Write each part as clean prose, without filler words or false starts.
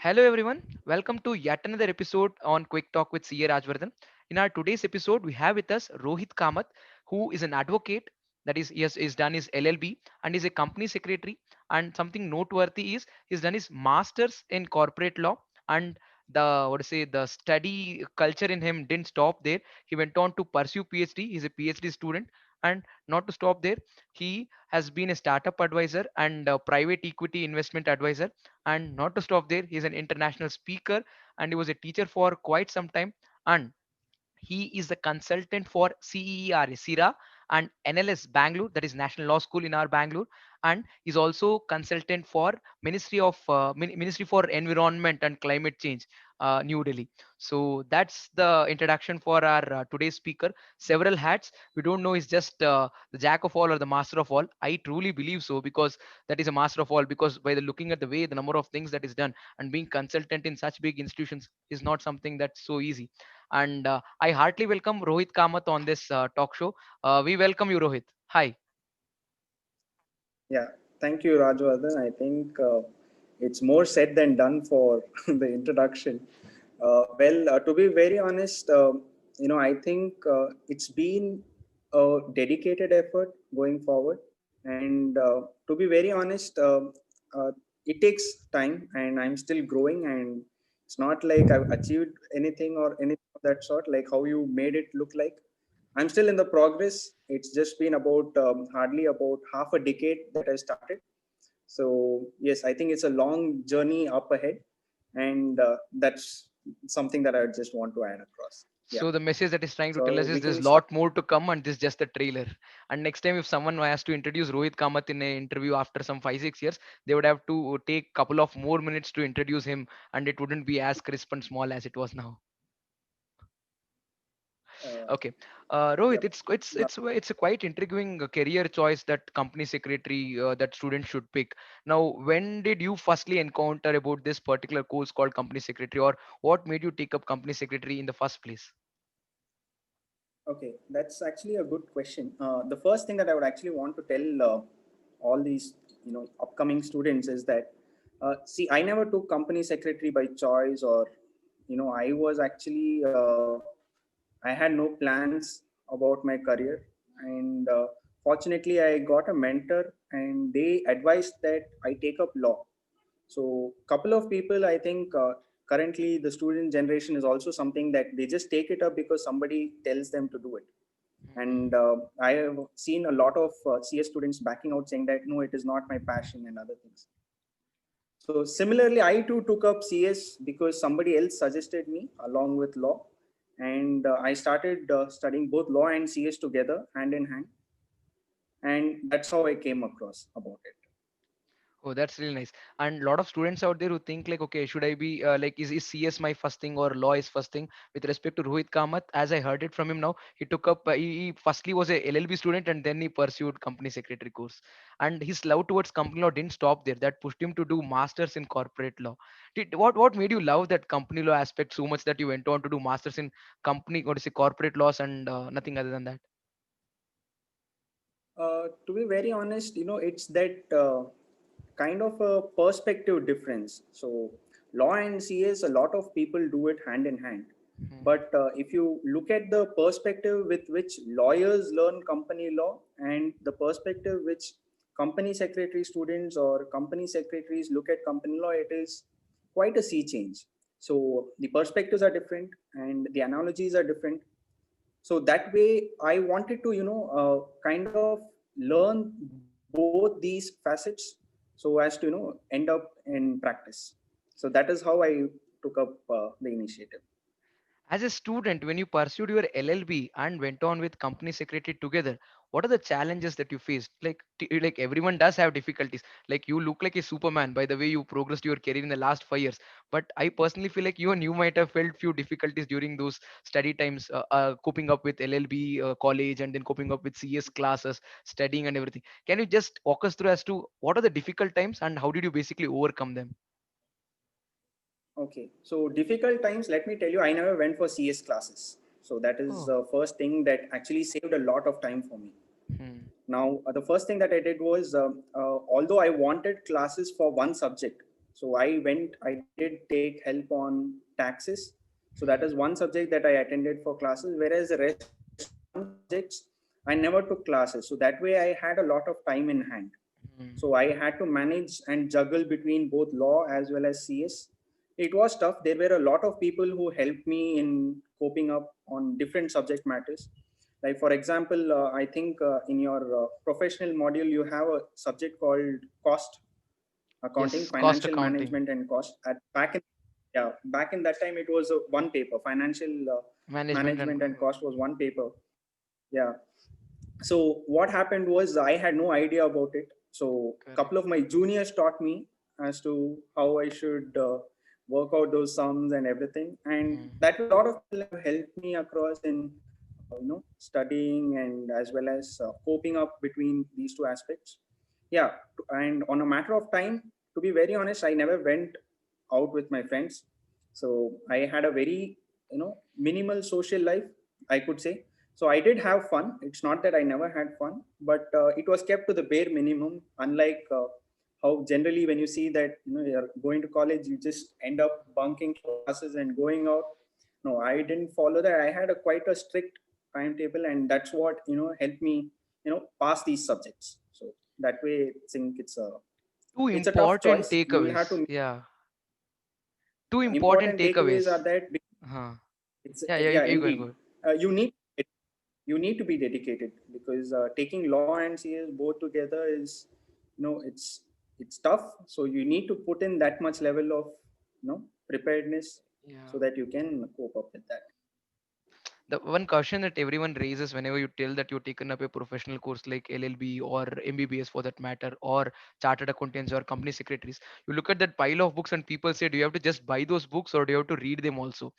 Hello everyone, welcome to yet another episode on Quick Talk with CA Rajvardhan. In our today's episode, we have with us Rohit Kamath, who is an advocate, that is, he has done his LLB and is a company secretary. And something noteworthy is he's done his masters in corporate law, and the study culture in him didn't stop there. He went on to pursue PhD. He's a PhD student, and not to stop there, he has been a startup advisor and a private equity investment advisor. And not to stop there, he's an international speaker and he was a teacher for quite some time. And he is the consultant for CER, CIRA, and NLS Bangalore, that is National Law School in our Bangalore, and is also consultant for Ministry for Environment and Climate Change, New Delhi. So that's the introduction for our today's speaker. Several hats. We don't know is just the jack of all or the master of all. I truly believe so because that is a master of all. Because by the looking at the way the number of things that is done and being consultant in such big institutions is not something that's so easy. And I heartily welcome Rohit Kamath on this talk show. We welcome you, Rohit. Hi. Yeah, thank you, Rajwardhan. I think it's more said than done for the introduction. To be very honest, I think it's been a dedicated effort going forward. And to be very honest, uh, it takes time, and I'm still growing. And it's not like I've achieved anything or anything of that sort, like how you made it look like. I'm still in the progress. It's just been about hardly about half a decade that I started. So yes, I think it's a long journey up ahead, and that's something that I just want to add across. Yeah. So the message that is trying to tell us So is we there's can a start. lot more to come, and this is just the trailer. And next time, if someone has to introduce Rohit Kamath in an interview after some 5 6 years, they would have to take couple of more minutes to introduce him, and it wouldn't be as crisp and small as it was now. Uh, Okay, Rohit, yep. it's a quite intriguing career choice that company secretary that students should pick. Now, when did you firstly encounter about this particular course called company secretary, or what made you take up company secretary in the first place? Okay, that's actually a good question. The first thing that I would actually want to tell all these upcoming students is that see, I never took company secretary by choice, or I was actually I had no plans about my career, and fortunately, I got a mentor, and they advised that I take up law. So, couple of people, I think, currently the student generation is also something that they just take it up because somebody tells them to do it. And I have seen a lot of CS students backing out saying that no, it is not my passion and other things. So similarly, I too took up CS because somebody else suggested me along with law, and I started studying both law and CS together, hand in hand, and that's how I came across about it. Oh, that's really nice. And a lot of students out there who think like, okay, should I be is CS my first thing or law is first thing? With respect to Rohit Kamath, as I heard it from him now, he took up, he firstly was a LLB student and then he pursued company secretary course. And his love towards company law didn't stop there. That pushed him to do masters in corporate law. What made you love that company law aspect so much that you went on to do masters in company, or to say corporate laws and nothing other than that? To be very honest, it's that kind of a perspective difference. So, law and CS, a lot of people do it hand in hand. Hmm. But if you look at the perspective with which lawyers learn company law and the perspective which company secretary students or company secretaries look at company law, it is quite a sea change. So, the perspectives are different and the analogies are different. So that way I wanted to kind of learn both these facets so as to end up in practice. So that is how I took up the initiative. As a student, when you pursued your LLB and went on with company secretary together, what are the challenges that you faced? Like everyone does have difficulties. Like you look like a Superman by the way you progressed your career in the last 5 years. But I personally feel like you might have felt few difficulties during those study times, coping up with LLB college and then coping up with CS classes, studying and everything. Can you just walk us through as to what are the difficult times and how did you basically overcome them? Okay, so difficult times, let me tell you, I never went for CS classes. So that is Oh. the first thing that actually saved a lot of time for me. Hmm. Now the first thing that I did was although I wanted classes for one subject, So I did take help on taxes. So that is one subject that I attended for classes, whereas the rest of the subjects I never took classes. So that way I had a lot of time in hand. So I had to manage and juggle between both law as well as CS. It was tough. There were a lot of people who helped me in coping up on different subject matters. Like for example, I think in your professional module you have a subject called cost accounting, Yes, cost financial accounting, management, and cost. At back in yeah, back in that time it was a one paper. Financial management, and management and cost was one paper. Yeah. So what happened was I had no idea about it. So a correct. couple of my juniors taught me as to how I should work out those sums and everything, and Hmm. that a lot of people have helped me across in studying and as well as coping up between these two aspects. Yeah, and on a matter of time, to be very honest, I never went out with my friends, so I had a very minimal social life, I could say. So I did have fun. It's not that I never had fun, but it was kept to the bare minimum. Unlike how generally when you see that you're going to college, you just end up bunking classes and going out. No, I didn't follow that. I had a quite a strict timetable, and that's what helped me pass these subjects. So that way, I think Two it's a tough important choice. You will have takeaways. to. Yeah, two important Important takeaways are takeaways. that Huh. it's Yeah, yeah. yeah, You go and indeed. go. You need to be dedicated because taking law and CS both together is it's tough. So you need to put in that much level of preparedness Yeah. so that you can cope up with that. The one question that everyone raises whenever you tell that you've taken up a professional course like LLB or MBBS for that matter, or chartered accountants or company secretaries, you look at that pile of books and people say, do you have to just buy those books or do you have to read them also?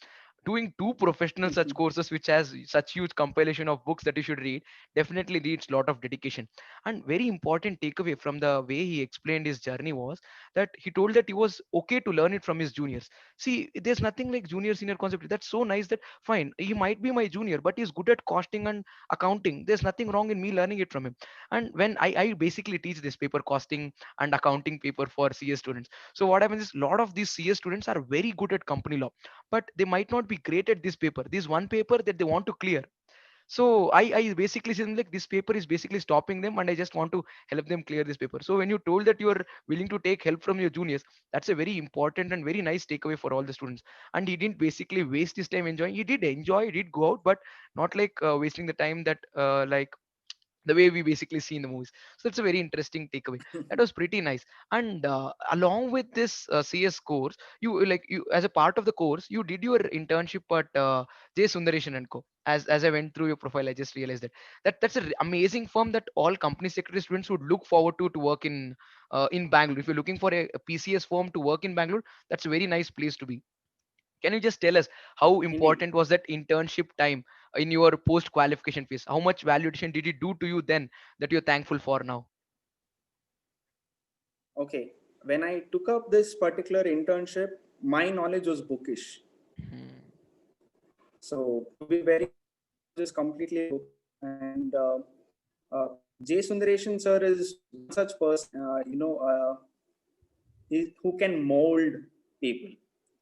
Doing two professional such courses which has such huge compilation of books that you should read definitely needs lot of dedication. And very important takeaway from the way he explained his journey was that he told that he was okay to learn it from his juniors. See, there's nothing like junior senior concept. That's so nice that fine, he might be my junior but he's good at costing and accounting. There's nothing wrong in me learning it from him. And when I basically teach this paper, costing and accounting paper, for CS students. So what happens is a lot of these CS students are very good at company law, but they might not be great at this paper, this one paper that they want to clear. So I basically said like this paper is basically stopping them and I just want to help them clear this paper. So when you told that you are willing to take help from your juniors, that's a very important and very nice takeaway for all the students. And he didn't basically waste his time enjoying. He did enjoy, he did go out, but not like wasting the time that like the way we basically see in the movies. So that's a very interesting takeaway. That was pretty nice. And along with this CS course, you as a part of the course, you did your internship at J Sundaresan and Co. As I went through your profile, I just realized that's an amazing firm that all company secretary students would look forward to work in Bangalore. If you're looking for a PCS firm to work in Bangalore, that's a very nice place to be. Can you just tell us how Indeed. important was that internship time in your post qualification phase? How much validation did it do to you then that you're thankful for now? Okay. When I took up this particular internship, my knowledge was bookish. Hmm. So to be very honest, I was just completely bookish. And uh, J. Sundaresan sir is one such person, who can mold people.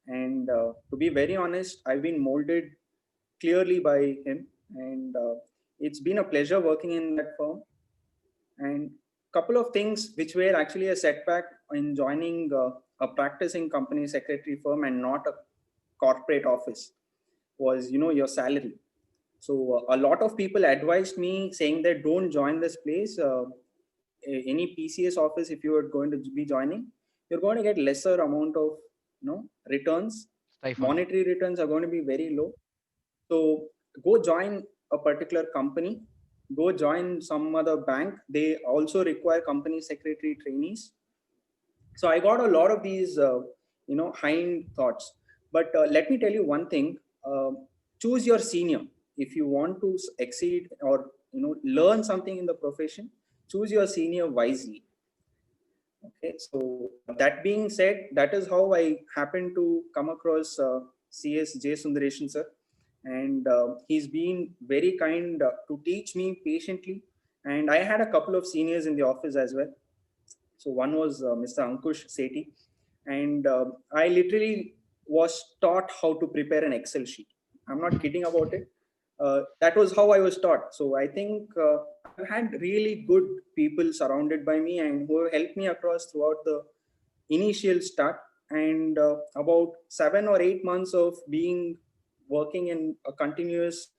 And to be very honest, I've been molded clearly by him, and it's been a pleasure working in that firm. And couple of things which were actually a setback in joining a practicing company secretary firm and not a corporate office was your salary. So a lot of people advised me saying that don't join this place. Any PCS office, if you are going to be joining, you're going to get lesser amount of returns. Stefan. Monetary returns are going to be very low. So go join a particular company. Go join some other bank. They also require company secretary trainees. So I got a lot of these hind thoughts. But let me tell you one thing. uh, Choose your senior. If you want to exceed or learn something in the profession, choose your senior wisely. Okay, so that being said, that is how I happened to come across CS J Sundaresan sir. And he's been very kind to teach me patiently. And I had a couple of seniors in the office as well. So one was Mr. Ankush Sethi, and I literally was taught how to prepare an Excel sheet. I'm not kidding about it. That was how I was taught. So I think I've had really good people surrounded by me and who have helped me across throughout the initial start. And about 7 or 8 months of being working in a continuous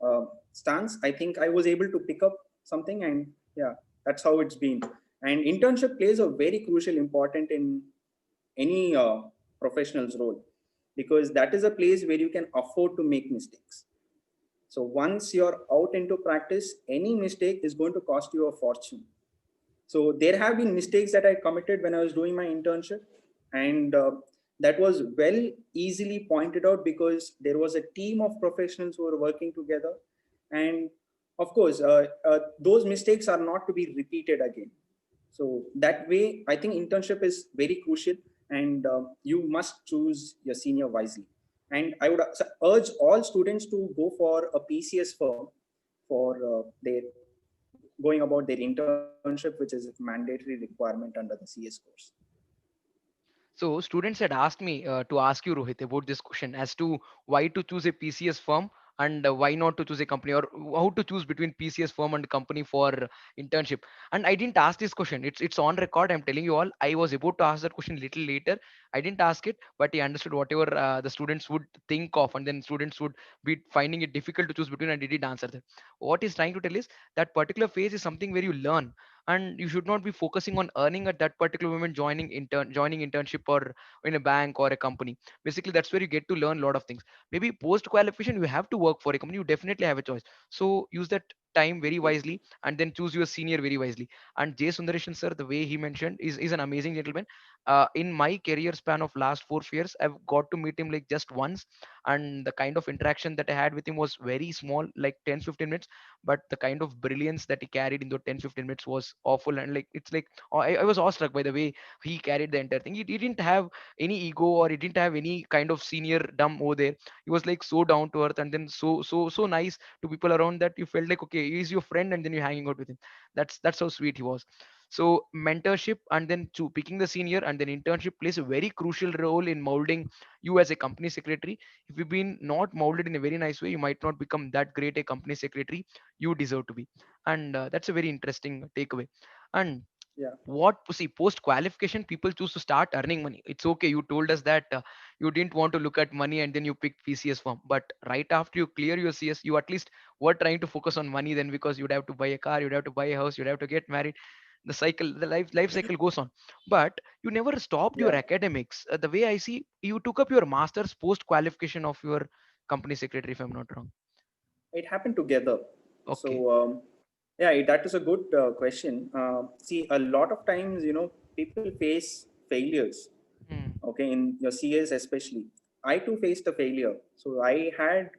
uh, stance, I think I was able to pick up something, and yeah, that's how it's been. And internship plays a very crucial important in any professional's role, because that is a place where you can afford to make mistakes. So once you're out into practice, any mistake is going to cost you a fortune. So there have been mistakes that I committed when I was doing my internship, and that was well easily pointed out because there was a team of professionals who were working together, and of course, those mistakes are not to be repeated again. So that way, I think internship is very crucial, and you must choose your senior wisely. And I would urge all students to go for a PCS firm for their going about their internship, which is a mandatory requirement under the CS course. So students had asked me to ask you, Rohit, about this question as to why to choose a PCS firm and why not to choose a company, or how to choose between PCS firm and company for internship. And I didn't ask this question. It's on record. I'm telling you all. I was about to ask that question little later. I didn't ask it, but he understood whatever the students would think of, and then students would be finding it difficult to choose between, and he did answer that. What he's trying to tell is that particular phase is something where you learn, and you should not be focusing on earning at that particular moment, joining internship or in a bank or a company. Basically that's where you get to learn a lot of things. Maybe post qualification you have to work for a company, you definitely have a choice. So use that time very wisely, and then choose your senior very wisely. And Jay Sundareshan sir, the way he mentioned, is an amazing gentleman. In my career span of last 4 years, I've got to meet him like just once, and the kind of interaction that I had with him was very small, like 10-15 minutes, but the kind of brilliance that he carried in those 10-15 minutes was awful. And like it's like, I was awestruck by the way he carried the entire thing. He didn't have any ego, or he didn't have any kind of senior dumb over there. He was like so down to earth, and then so nice to people around that you felt like, okay, he's your friend, and then you're hanging out with him. That's how sweet he was. So mentorship, and then to picking the senior, and then internship plays a very crucial role in molding you as a company secretary. If you've been not molded in a very nice way, you might not become that great a company secretary you deserve to be. And that's a very interesting takeaway. And Yeah. what, see, post qualification people choose to start earning money. It's okay, you told us that you didn't want to look at money, and then you picked PCS firm, but right after you clear your CS, you at least were trying to focus on money then, because you'd have to buy a car, you'd have to buy a house, you'd have to get married. The cycle, the life cycle goes on. But you never stopped your Yeah. academics. The way I see, you took up your masters post qualification of your company secretary, if I'm not wrong. It happened together. So Okay. yeah, that is a good question. See, a lot of times, people face failures. Hmm. Okay, in your CS especially, I too faced a failure. So I had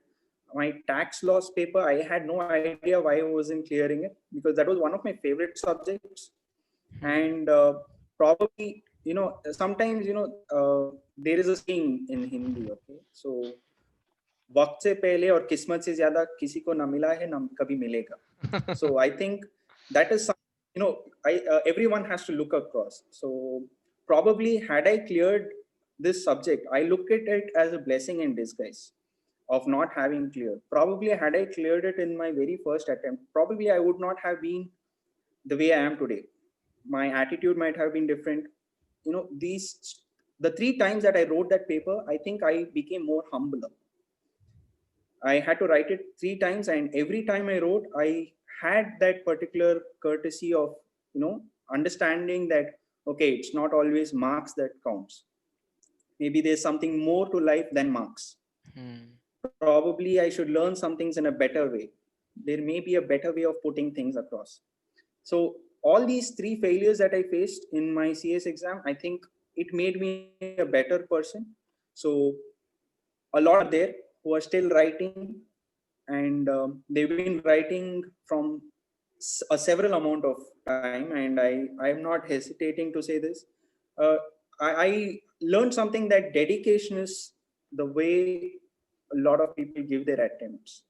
my tax loss paper. I had no idea why I wasn't clearing it, because that was one of my favorite subjects. Hmm. And probably, sometimes, there is a saying in Hindi. Okay, so वक्त से पहले और किस्मत से ज्यादा किसी को ना मिला है ना कभी मिलेगा. So I think that is some, I everyone has to look across. So probably had I cleared this subject, I look at it as a blessing in disguise of not having cleared. Probably had I cleared it in my very first attempt, probably I would not have been the way I am today. My attitude might have been different. These the 3 times that I wrote that paper, I think I became more humbler. I had to write it 3 times, and every time I wrote, I had that particular courtesy of, understanding that, okay, it's not always marks that counts. Maybe there's something more to life than marks. Hmm. Probably I should learn some things in a better way. There may be a better way of putting things across. So all these 3 failures that I faced in my CS exam, I think it made me a better person. So a lot of people are there who are still writing, and they've been writing from a several amount of time, and I'm not hesitating to say this. uh, I learned something, that dedication is the way a lot of people give their attempts.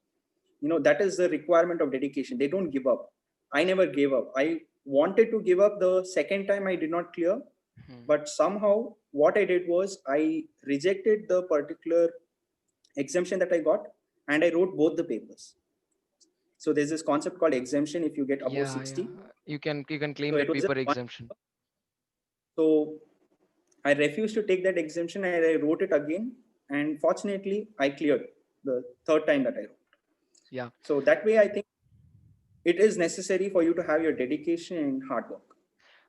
That is the requirement of dedication. They don't give up. I never gave up. I wanted to give up the second time I did not clear, Hmm. but somehow what I did was I rejected the particular exemption that I got, and I wrote both the papers. So there's this concept called exemption if you get above Yeah, yeah. 60. You can claim So that it was paper just one. exemption. So I refused to take that exemption and I wrote it again. And fortunately, I cleared the third time that I wrote. Yeah. So that way, I think it is necessary for you to have your dedication and hard work.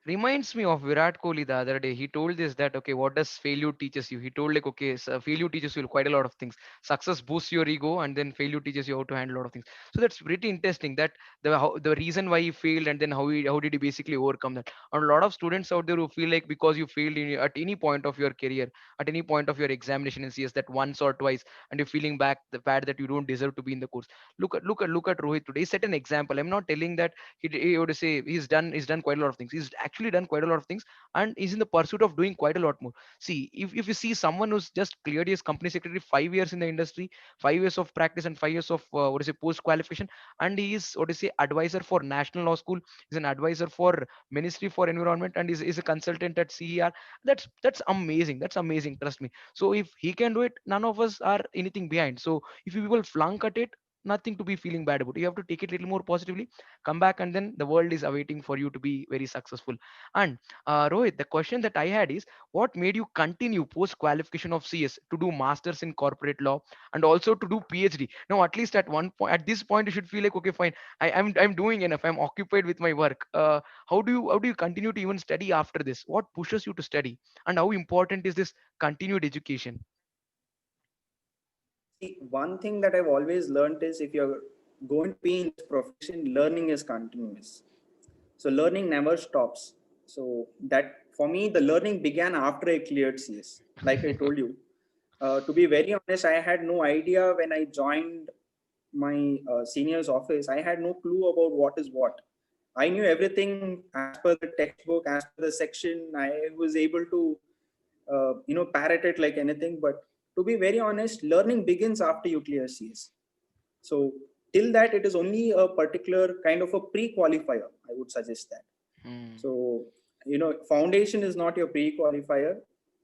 Reminds me of Virat Kohli the other day. He told this that okay, what does failure teaches you? He told like okay, so failure teaches you quite a lot of things. Success boosts your ego, and then failure teaches you how to handle a lot of things. So that's pretty interesting. That the reason why he failed, and then how did he basically overcome that? And a lot of students out there who feel like because you failed at any point of your career, at any point of your examination in CS, that once or twice, and you're feeling back the bad that you don't deserve to be in the course. Look at Rohit today. He set an example. I'm not telling that he would say he's done quite a lot of things. He's actually done quite a lot of things, and he's in the pursuit of doing quite a lot more. See, if you see someone who's just cleared his company secretary, 5 years in the industry, 5 years of practice, and 5 years of what is it, post qualification, and he is what is say advisor for National Law School. He's an advisor for Ministry for Environment, and is a consultant at CER. That's amazing. That's amazing. Trust me. So if he can do it, none of us are anything behind. So if you people flunk at it, nothing to be feeling bad about. You have to take it a little more positively, come back, and then the world is awaiting for you to be very successful. And Rohit, the question that I had is, what made you continue post qualification of CS to do masters in corporate law and also to do PhD? Now, at least at one point, at this point, you should feel like, okay, fine, I'm doing enough. I'm occupied with my work. How do you continue to even study after this? What pushes you to study, and how important is this continued education? See, one thing that I've always learned is if you're going to be in this profession, learning is continuous. So learning never stops. So that for me, the learning began after I cleared CS. Like I told you, to be very honest, I had no idea when I joined my senior's office. I had no clue about what is what. I knew everything as per the textbook, as per the section. I was able to, parrot it like anything. But to be very honest, learning begins after you clear CS. So till that, it is only a particular kind of a pre-qualifier. I would suggest that. Hmm. So, foundation is not your pre-qualifier.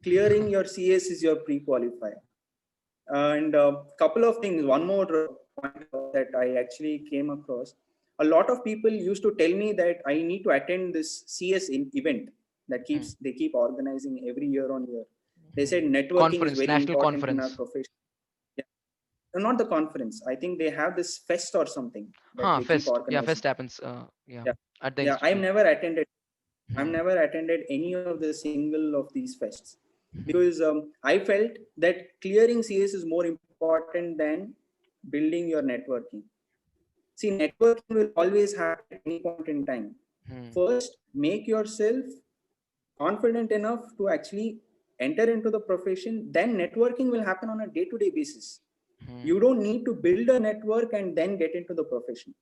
Clearing your CS is your pre-qualifier. And a couple of things. One more point that I actually came across. A lot of people used to tell me that I need to attend this CS event that Hmm. they keep organizing every year on year. They said Hmm. networking is Conference, very national important in our conference. profession. Yeah. No, not the conference. I think they have this fest or something that Huh, they keep fest. Yeah, organizing. fest happens. Yeah, Yeah. at the Yeah. I've institute. never attended. I've Hmm. never attended any of the single of these fests Hmm. because I felt that clearing CS is more important than building your networking. See, networking will always happen at any point in time. Hmm. First, make yourself confident enough to actually enter into the profession. Then, networking will happen on a day to day basis. You Hmm. don't need to build a network and then get into the profession.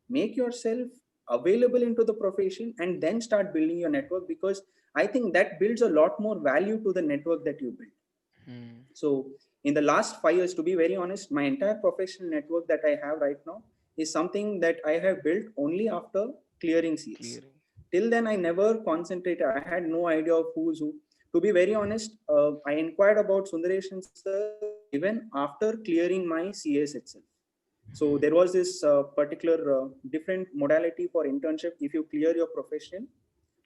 Make yourself available into the profession and then start building your network because I think that builds a lot more value to the network that you build. Hmm. So, in the last 5 years, to be very honest, my entire professional network that I have right now is something that I have built only after clearing CS. Clearing. Till then, I never concentrated. I had no idea of who's who. To be very honest, I inquired about Sundaresh sir even after clearing my CS itself. So Hmm. there was this particular different modality for internship if you clear your profession.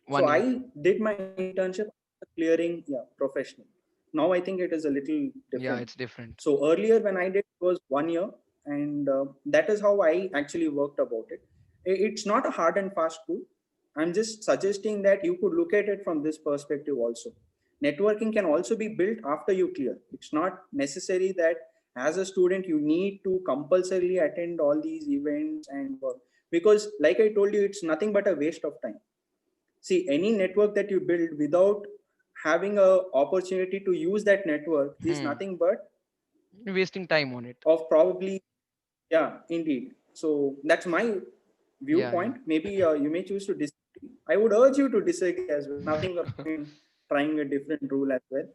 So 1 year. I did my internship after clearing, yeah, professional. Now I think it is a little Yeah, different. it's different. So earlier when I did it was 1 year, and that is how I actually worked about it. It's not a hard and fast rule. I'm just suggesting that you could look at it from this perspective also. Networking can also be built after you clear. It's not necessary that as a student you need to compulsorily attend all these events and work because, like I told you, it's nothing but a waste of time. See, any network that you build without having a opportunity to use that network is Hmm. nothing but You're wasting time on it. of probably, yeah, indeed. So that's my Yeah, yeah. viewpoint. Maybe you may choose to disagree. I would urge you to disagree as well. Nothing wrong in trying a different rule as well.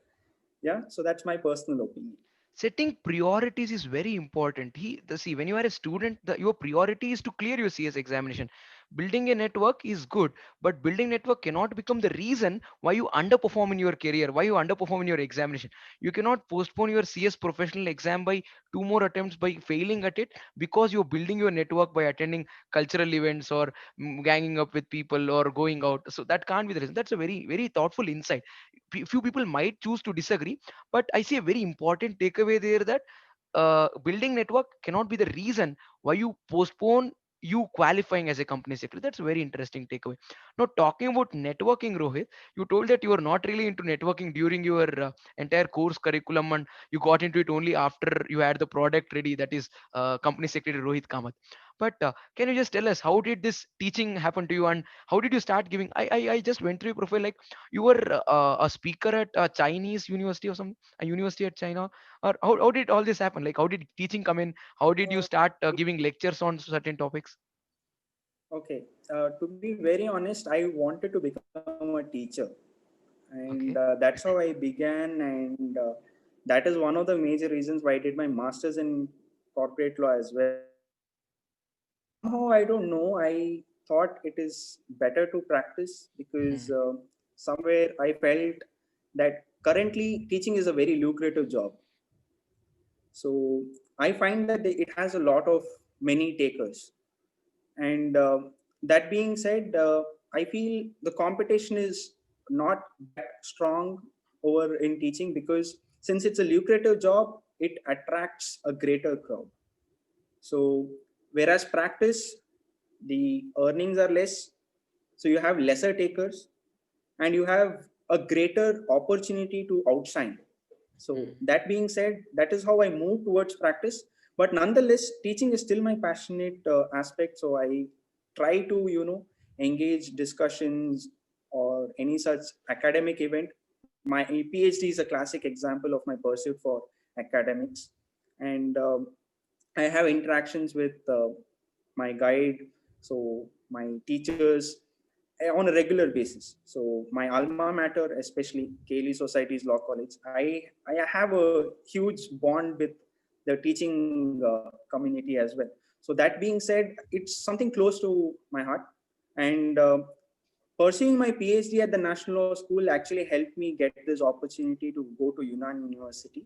Yeah, so that's my personal opinion. Setting priorities is very important. See, when you are a student, your priority is to clear your CS examination. building a network is good, but building network cannot become the reason why you underperform in your career, why you underperform in your examination. You cannot postpone your CS professional exam by two more attempts by failing at it because you're building your network by attending cultural events or ganging up with people or going out. So that can't be the reason. That's a very, very thoughtful insight. Few people might choose to disagree, but I see a very important takeaway there, that building network cannot be the reason why you postpone you qualifying as a company secretary. That's a very interesting takeaway. Now, talking about networking, Rohit, you told that you were not really into networking during your entire course curriculum, and you got into it only after you had the product ready, that is company secretary Rohit Kamath. But can you just tell us how did this teaching happen to you, and how did you start giving? I just went through your profile, like you were a speaker at a Chinese university or some a university at China, or how did all this happen? Like, how did teaching come in? How did you Uh, start giving lectures on certain topics? okay, to be very honest, I wanted to become a teacher, and Okay. that's how I began. And that is one of the major reasons why I did my master's in corporate law as well. Somehow, I don't know, I thought it is better to practice because Hmm. somewhere I felt that currently teaching is a very lucrative job. So I find that it has a lot of many takers. And that being said, I feel the competition is not that strong over in teaching because since it's a lucrative job, it attracts a greater crowd. So whereas practice, the earnings are less, so you have lesser takers and you have a greater opportunity to outshine. So Hmm. that being said, that is how I move towards practice. But nonetheless, teaching is still my passionate aspect. So I try to, engage discussions or any such academic event. My PhD is a classic example of my pursuit for academics, and I have interactions with my guide, so my teachers on a regular basis. So my alma mater, especially Cayley Society's Law College, I have a huge bond with the teaching community as well. So that being said, it's something close to my heart, and pursuing my PhD at the National Law School actually helped me get this opportunity to go to Yunnan University,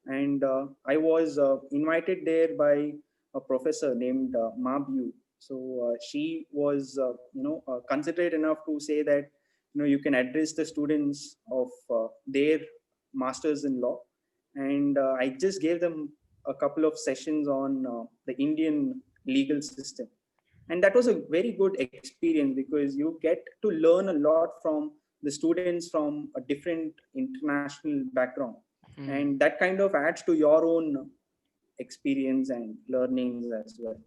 and I was invited there by a professor named Ma Bu. So she was, considerate enough to say that you can address the students of their masters in law, and I just gave them a couple of sessions on the Indian legal system, and that was a very good experience because you get to learn a lot from the students from a different international background, Hmm. and that kind of adds to your own experience and learnings as well.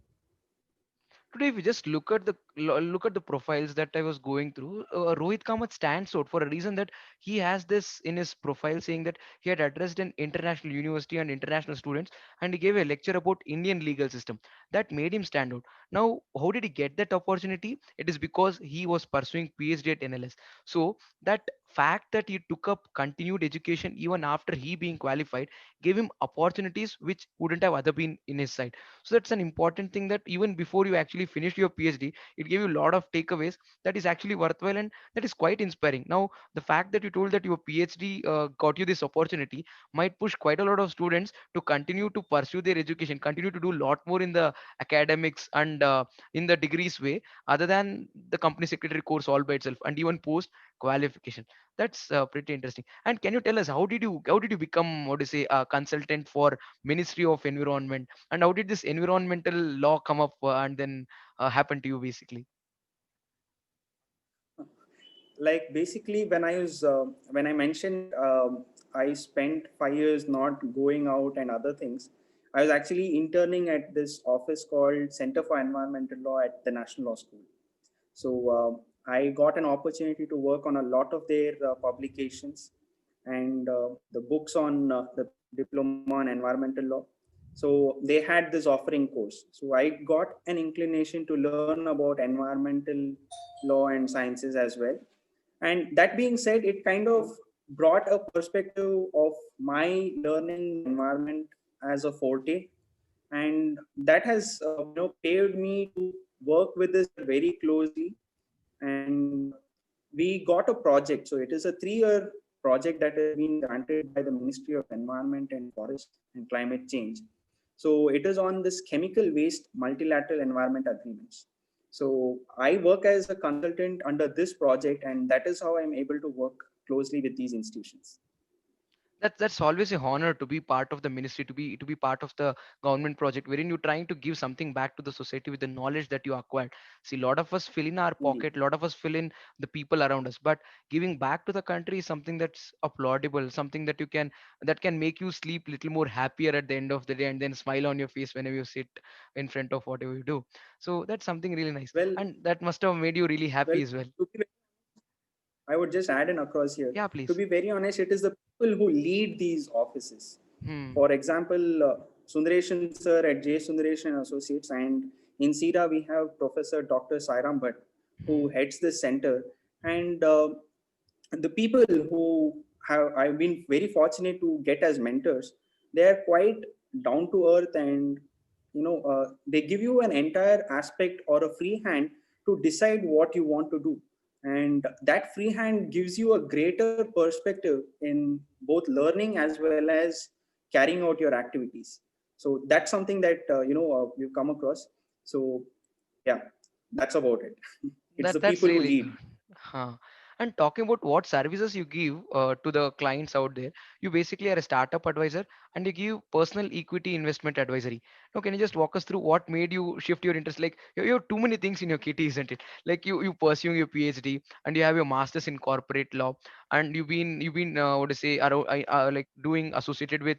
Today, if you just look at the profiles that I was going through, Rohit Kamath stands out for a reason, that he has this in his profile saying that he had addressed an international university and international students, and he gave a lecture about Indian legal system. That made him stand out. Now, how did he get that opportunity? It is because he was pursuing PhD at NLS. So that fact that he took up continued education even after he being qualified gave him opportunities which wouldn't have other been in his side. So that's an important thing, that even before you actually finish your PhD, it gave you a lot of takeaways that is actually worthwhile, and that is quite inspiring. Now, the fact that you told that your PhD got you this opportunity might push quite a lot of students to continue to pursue their education, continue to do a lot more in the academics and in the degrees way, other than the company secretary course all by itself, and even post qualification. That's pretty interesting. And can you tell us, how did you become, what to say, a consultant for Ministry of Environment, and how did this environmental law come up and then happen to you basically? Like basically when I mentioned that I spent 5 years not going out and other things, I was actually interning at this office called Center for Environmental Law at the National Law School. So I got an opportunity to work on a lot of their publications and the books on the diploma on environmental law. So they had this offering course. So I got an inclination to learn about environmental law and sciences as well. And that being said, it kind of brought a perspective of my learning the environment as a forte, and that has paved me to work with this very closely, and we got a project. So it is a 3-year project that has been granted by the Ministry of Environment and Forest and Climate Change. So it is on this chemical waste multilateral environment agreements. So I work as a consultant under this project, and that is how I'm able to work closely with these institutions. That's always a honor to be part of the ministry, to be part of the government project wherein you're trying to give something back to the society with the knowledge that you acquired. See, a lot of us fill in our Indeed. pocket, a lot of us fill in the people around us, but giving back to the country is something that's applaudable, something that can make you sleep little more happier at the end of the day, and then smile on your face whenever you sit in front of whatever you do. So that's something really nice, Well, and that must have made you really well, happy as well. to be I would just add in across here. Yeah, To please. be very honest, it is the people who lead these offices. Hmm. For example, Sundareshan sir at J. Sundareshan Associates, and in CEDA we have Professor Dr. Sairam Bhatt, who Hmm. heads the center. And the people who have I've been very fortunate to get as mentors, they are quite down to earth, and they give you an entire aspect or a free hand to decide what you want to do, and that free hand gives you a greater perspective in both learning as well as carrying out your activities. So that's something that we've come across. So yeah, that's about it. It's the That's people who really lead. good. Huh. And talking about what services you give to the clients out there, you basically are a startup advisor and you give personal equity investment advisory. Now, can you just walk us through what made you shift your interest? Like you have too many things in your kitty, isn't it? Like you pursuing your PhD and you have your masters in corporate law, and you've been what to say like doing associated with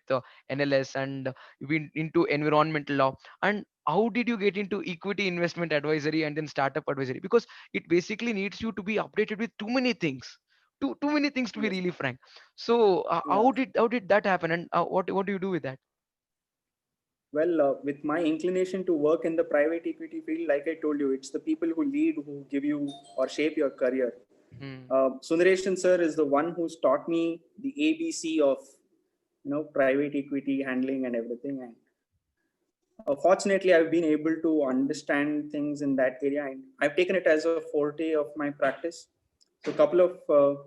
NLS, and you've been into environmental law. And how did you get into equity investment advisory and then startup advisory? Because it basically needs you to be updated with too many things, too many things, to be Yes. really frank. So Yeah. how did that happen, and what do you do with that? Well, with my inclination to work in the private equity field, like I told you, it's the people who lead who give you or shape your career. Hmm. Sundareshan sir is the one who's taught me the ABC of private equity handling and everything. And fortunately, I've been able to understand things in that area, and I've taken it as a forte of my practice. So, a couple of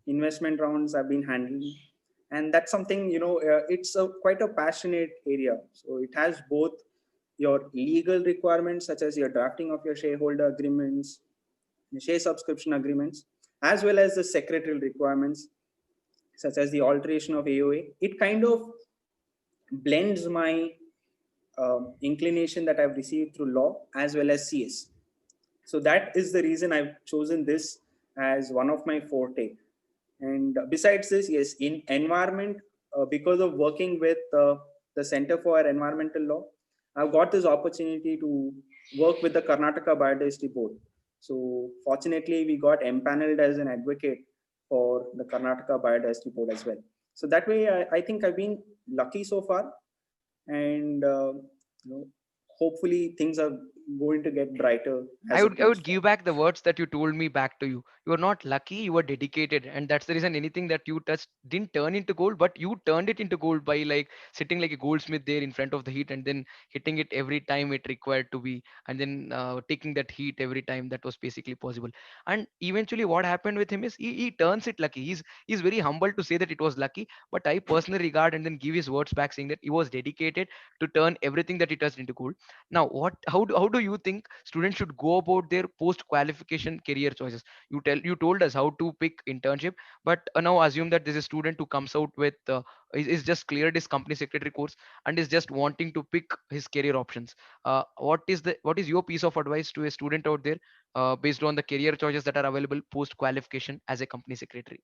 investment rounds I've been handling, and that's something it's a quite a passionate area. So, it has both your legal requirements, such as your drafting of your shareholder agreements, share subscription agreements, as well as the secretarial requirements, such as the alteration of AOA. It kind of blends my inclination that I've received through law as well as CS. So that is the reason I've chosen this as one of my forte. And besides this, yes, in environment, because of working with the Center for Environmental Law, I've got this opportunity to work with the Karnataka Biodiversity Board. So fortunately, we got empaneled as an advocate for the Karnataka Biodiversity Board as well. So that way, I think I've been lucky so far, and hopefully things are going to get brighter I as would it I moves would forward. give back the words that you told me back to you. You are not lucky, you were dedicated, and that's the reason anything that you touched didn't turn into gold, but you turned it into gold by like sitting like a goldsmith there in front of the heat and then hitting it every time it required to be, and then taking that heat every time that was basically possible. And eventually, what happened with him is he turns it lucky. He's very humble to say that it was lucky, but I personally regard and then give his words back saying that he was dedicated to turn everything that he touched into gold. Now, how do you think students should go about their post qualification career choices? You told us how to pick internship, but now assume that there's a student who comes out with is just cleared his company secretary course and is just wanting to pick his career options. What is your piece of advice to a student out there based on the career choices that are available post qualification as a company secretary?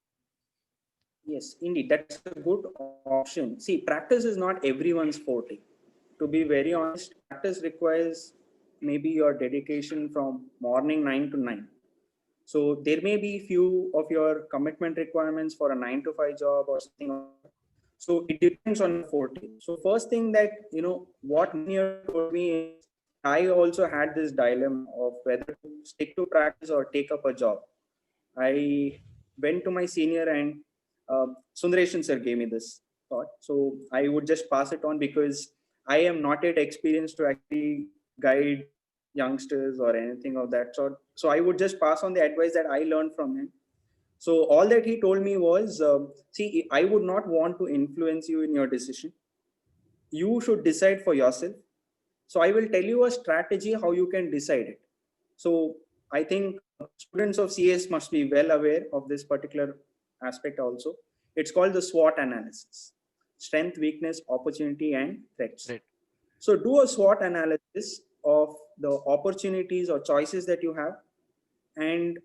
Yes, indeed, that's a good option. See, practice is not everyone's forte. To be very honest, practice requires maybe your dedication from morning 9 to 9. So there may be few of your commitment requirements for a 9 to 5 job or something of that. So it depends on your forte. So first thing that what Minier told me is I also had this dilemma of whether to stick to practice or take up a job. I went to my senior, and Sundareshan sir gave me this thought. So I would just pass it on because I am not yet experienced to actually guide youngsters or anything of that sort. So I would just pass on the advice that I learned from him. So all that he told me was, see, I would not want to influence you in your decision. You should decide for yourself. So I will tell you a strategy how you can decide it. So I think students of CS must be well aware of this particular aspect also. It's called the SWOT analysis: strength, weakness, opportunity, and threats. Right. So do a SWOT analysis of the opportunities or choices that you have, and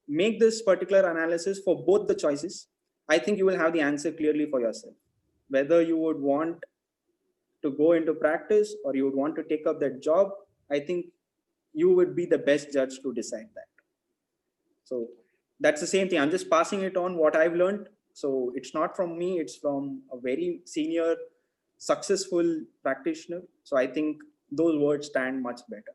make this particular analysis for both the choices. I think you will have the answer clearly for yourself. Whether you would want to go into practice or you would want to take up that job, I think you would be the best judge to decide that. So that's the same thing. I'm just passing it on what I've learned. So it's not from me, it's from a very senior, successful practitioner. So I think those words stand much better.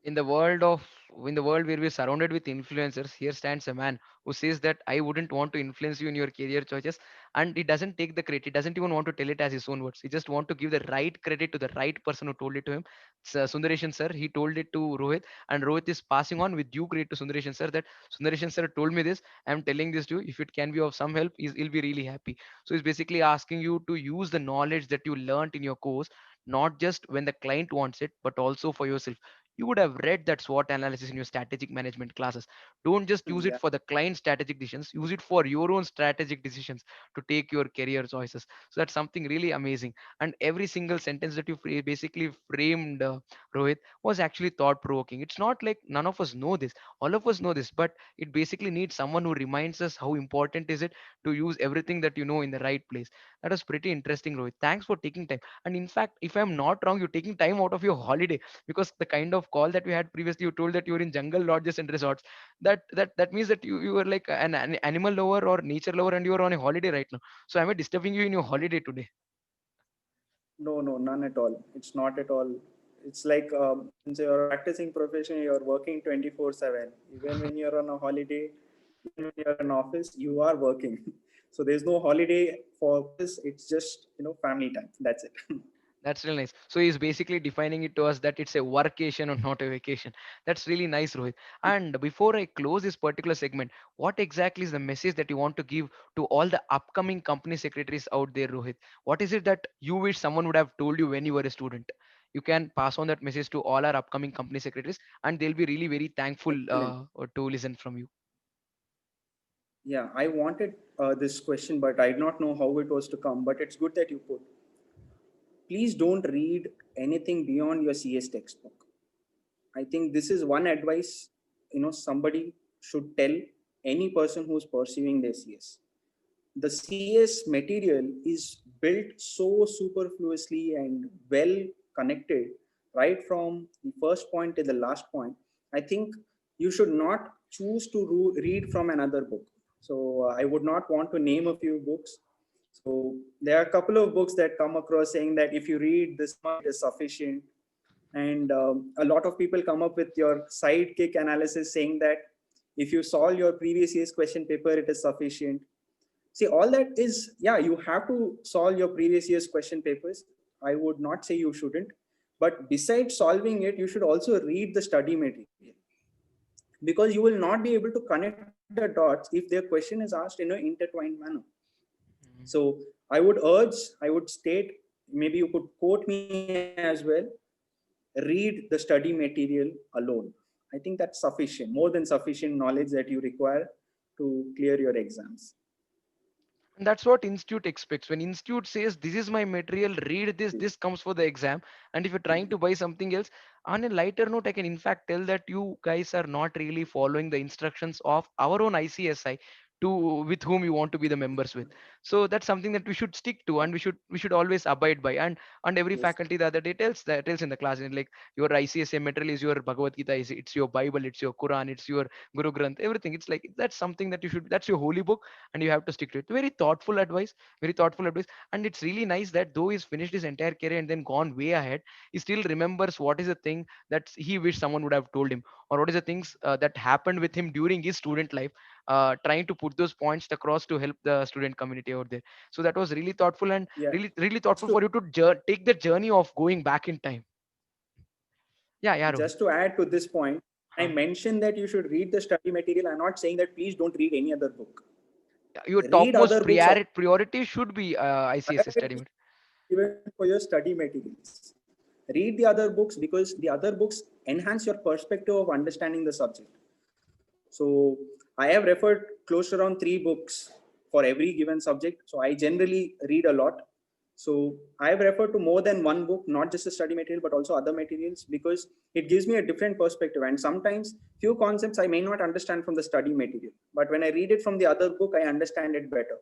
in the world of in the world where we're surrounded with influencers, here stands a man who says that I wouldn't want to influence you in your career choices, and he doesn't take the credit. He doesn't even want to tell it as his own words. He just want to give the right credit to the right person who told it to him. Sundareshan sir, he told it to Rohit, and Rohit is passing on with due credit to Sundareshan sir that Sundareshan sir told me this. I'm telling this to you. If it can be of some help, he'll be really happy. So he's basically asking you to use the knowledge that you learned in your course, not just when the client wants it, but also for yourself. You would have read that SWOT analysis in your strategic management classes. Don't just use it Yeah, for the client strategic decisions, use it for your own strategic decisions to take your career choices. So that's something really amazing. And every single sentence that you basically framed, Rohit, was actually thought provoking. It's not like none of us know this, all of us know this, but it basically needs someone who reminds us how important is it to use everything that you know in the right place. That was pretty interesting, Rohit. Thanks for taking time. And in fact, if I'm not wrong, you're taking time out of your holiday, because the kind of call that we had previously, you told that you were in jungle lodges and resorts. That means that you were like an animal lover or nature lover, and you are on a holiday right now. So am I disturbing you in your holiday today? no, no, none at all. It's not at all. It's like, since you're a practicing profession, you're working 24/7. Even when you're on a holiday, even when you're in office, you are working. So there's no holiday for this. It's just, family time. That's it. That's really nice. So he's basically defining it to us that it's a workation or not a vacation. That's really nice, Rohit. And before I close this particular segment, what exactly is the message that you want to give to all the upcoming company secretaries out there, Rohit? What is it that you wish someone would have told you when you were a student? You can pass on that message to all our upcoming company secretaries, and they'll be really very thankful Excellent. to listen from you. Yeah, I wanted this question, but I did not know how it was to come. But it's good that you put. Please don't read anything beyond your CS textbook. I think this is one advice, somebody should tell any person who's pursuing their CS. The CS material is built so superfluously and well connected, right from the first point to the last point. I think you should not choose to read from another book. So I would not want to name a few books. So there are a couple of books that come across saying that if you read this much, it is sufficient. And a lot of people come up with your sidekick analysis saying that if you solve your previous year's question paper, it is sufficient. See, all that is, yeah, you have to solve your previous year's question papers. I would not say you shouldn't. But besides solving it, you should also read the study material, because you will not be able to connect the dots if their question is asked in an intertwined manner. Mhm. So I would urge, I would state, maybe you could quote me as well: read the study material alone. I think that's sufficient, more than sufficient knowledge that you require to clear your exams. And that's what institute expects. When institute says this is my material, read this, this comes for the exam. And if you're trying to buy something else, on a lighter note, I can in fact tell that you guys are not really following the instructions of our own ICSI to with whom you want to be the members with. So that's something that we should stick to, and we should always abide by. And every Yes. faculty the other day tells in the class, like your ICSA material is your Bhagavad Gita, it's your Bible, it's your Quran, it's your Guru Granth, everything. It's like that's something that you should, that's your holy book, and you have to stick to it. Very thoughtful advice, very thoughtful advice. And it's really nice that though he's finished his entire career and then gone way ahead, he still remembers what is the thing that he wished someone would have told him, or what is the things that happened with him during his student life, trying to put those points across to help the student community out there. So that was really thoughtful, and Yeah. really Just thoughtful to for you to take the journey of going back in time. Yeah, yeah, Rohit. Just to add to this point, I Huh. mentioned that you should read the study material. I'm not saying that please don't read any other book. Your Read topmost other books of priority should be ICSS study. priority given for your study materials. Read the other books because the other books enhance your perspective of understanding the subject. So I have referred close to around 3 books for every given subject. So I generally read a lot. So I have referred to more than one book, not just the study material, but also other materials because it gives me a different perspective. And sometimes few concepts I may not understand from the study material, but when I read it from the other book, I understand it better.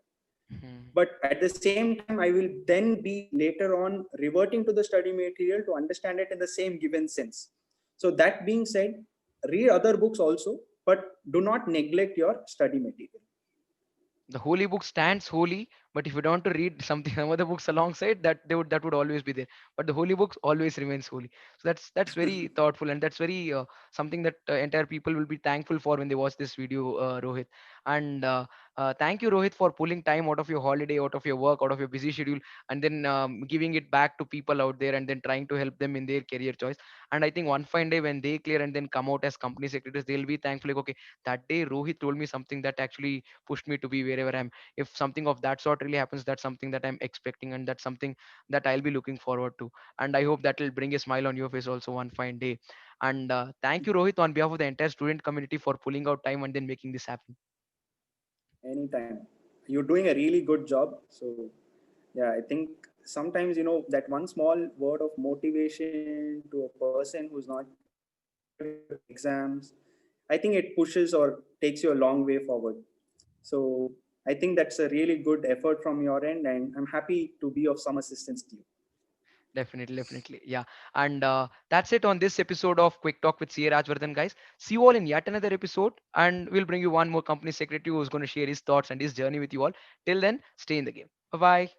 Hmm. But at the same time, I will then be later on reverting to the study material to understand it in the same given sense. So that being said, read other books also, but do not neglect your study material. The holy book stands holy, but if you don't want to read something some other books alongside that, that would always be there. But the holy books always remains holy. So that's very thoughtful, and that's very something that entire people will be thankful for when they watch this video, Rohit. And thank you, Rohit, for pulling time out of your holiday, out of your work, out of your busy schedule, and then giving it back to people out there, and then trying to help them in their career choice. And I think one fine day when they clear and then come out as company secretaries, they'll be thankful, like, okay, that day Rohit told me something that actually pushed me to be wherever I'm. If something of that sort really happens, that's something that I'm expecting, and that's something that I'll be looking forward to. And I hope that will bring a smile on your face also one fine day. And thank you, Rohit, on behalf of the entire student community for pulling out time and then making this happen. Anytime. You're doing a really good job. So yeah, I think sometimes that one small word of motivation to a person who's not prepared for exams, I think it pushes or takes you a long way forward. So I think that's a really good effort from your end, and I'm happy to be of some assistance to you. Definitely, definitely. Yeah. And that's it on this episode of Quick Talk with CA Rajvardhan, guys. See you all in yet another episode. And we'll bring you one more company secretary who's going to share his thoughts and his journey with you all. Till then, stay in the game. Bye bye.